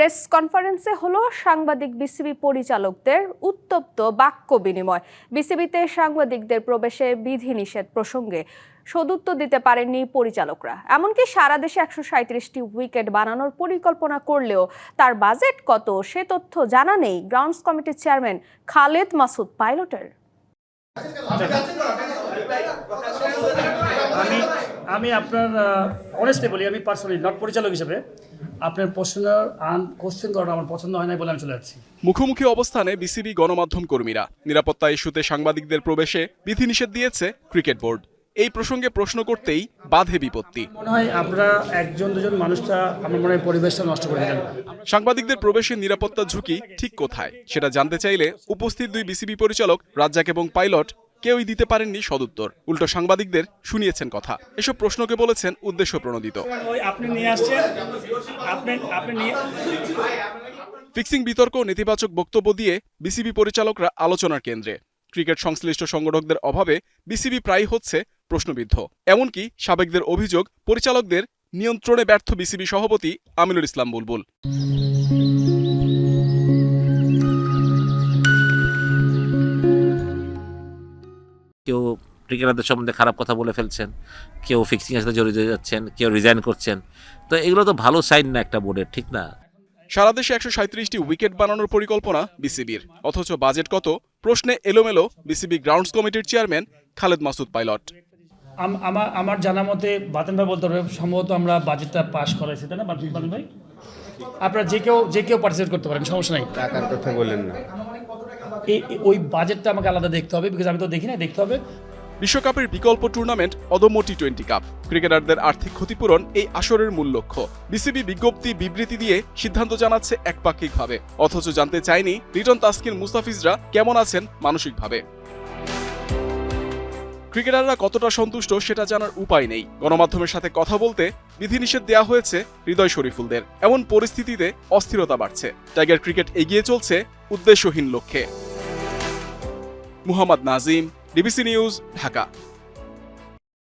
Press কনফারেন্সে হলো সাংবাদিক বিসিবি পরিচালকদের উত্তপ্ত বাক্য বিনিময়। বিসিবিতে সাংবাদিকদের প্রবেশে বিধিনিষেধ প্রসঙ্গে সদুত্তর দিতে পারেননি পরিচালকরা। এমনকি সারা দেশে 137টি উইকেট বানানোর পরিকল্পনা করলেও তার বাজেট কত সে তথ্য জানা নেই গ্রাউন্ডস কমিটির চেয়ারম্যান খালেদ মাসুদ পাইলটের। আমি আপনার অনেস্টলি বলি, আমি পার্সোনালি নট পরিচালক হিসেবে আপনার কোশ্চেন করাটা আমার পছন্দ হয় না বলে আমি চলে যাচ্ছি। মুখোমুখি অবস্থানে বিসিবি গণমাধ্যম কর্মীরা, নিরাপত্তা ইস্যুতে সাংবাদিকদের প্রবেশে বিধিনিষেধ দিয়েছে ক্রিকেট বোর্ড। এই প্রসঙ্গে প্রশ্ন করতেই বাধে বিপত্তি। মনে হয় আমরা একজন দুজন মানুষটা আমার মনে হয় পরিবেশটা নষ্ট করে দিলেন। সাংবাদিকদের প্রবেশের নিরাপত্তা ঝুঁকি ঠিক কোথায় সেটা জানতে চাইলে উপস্থিত দুই বিসিবি পরিচালক রাজ্জাক এবং পাইলট কেউই দিতে পারেননি সদুত্তর। উল্টো সাংবাদিকদের শুনিয়েছেন কথা। এসব প্রশ্নকে বলেছেন উদ্দেশ্য প্রণোদিত। ফিক্সিং বিতর্ক নেতিবাচক বক্তব্য দিয়ে বিসিবি পরিচালকরা আলোচনার কেন্দ্রে। ক্রিকেট সংশ্লিষ্ট সংগঠকদের অভাবে বিসিবি প্রায়ই হচ্ছে প্রশ্নবিদ্ধ। এমনকি সাবেকদের অভিযোগ, পরিচালকদের নিয়ন্ত্রণে ব্যর্থ বিসিবি সভাপতি আমিনুল ইসলাম বুলবুল। কেউ ক্রিকেটারদের সম্বন্ধে খারাপ কথা বলে ফেলছেন, কেউ ফিক্সিং এর সাথে জড়িত হয়ে যাচ্ছেন, কেউ রিজাইন করছেন। তো এগুলো তো ভালো সাইন না একটা বোর্ডের, ঠিক না? সারা দেশে 137টি উইকেট বানানোর পরিকল্পনা বিসিবির, অথচ বাজেট কত প্রশ্নে এলোমেলো বিসিবি গ্রাউন্ডস কমিটির চেয়ারম্যান খালেদ মাসুদ পাইলট। আমার জানা মতে বাতেন ভাই বলতে হবে, সম্ভবত আমরা বাজেটটা পাস করাইছি, তাই না বাতেন ভাই? আপনারা যে কেউ পার্টিসিপেট করতে পারেন, সমস্যা নাই। টাকার কথা বলেন না, ওই বাজেটটা আমাকে আলাদা দেখতে হবে, বিকজ আমি তো দেখি না, দেখতে হবে। বিশ্বকাপের বিকল্প টুর্নামেন্ট অদম্য টি-20 কাপ, ক্রিকেটারদের আর্থিক ক্ষতিপূরণ এই আসরের মূল লক্ষ্য। বিসিবি বিবৃতি দিয়ে সিদ্ধান্ত জানাচ্ছে একপাক্ষিকভাবে, অথচ জানতে চায়নি লিটন, তাসকিন, মুস্তাফিজরা কেমন আছেন মানসিকভাবে। ক্রিকেটাররা কতটা সন্তুষ্ট সেটা জানার উপায় নেই। গণমাধ্যমের সাথে কথা বলতে বিধিনিষেধ দেওয়া হয়েছে হৃদয় শরীফুলদের। এমন পরিস্থিতিতে অস্থিরতা বাড়ছে। টাইগার ক্রিকেট এগিয়ে চলছে উদ্দেশ্যহীন লক্ষ্যে। Muhammad Nazim, DBC news, Dhaka.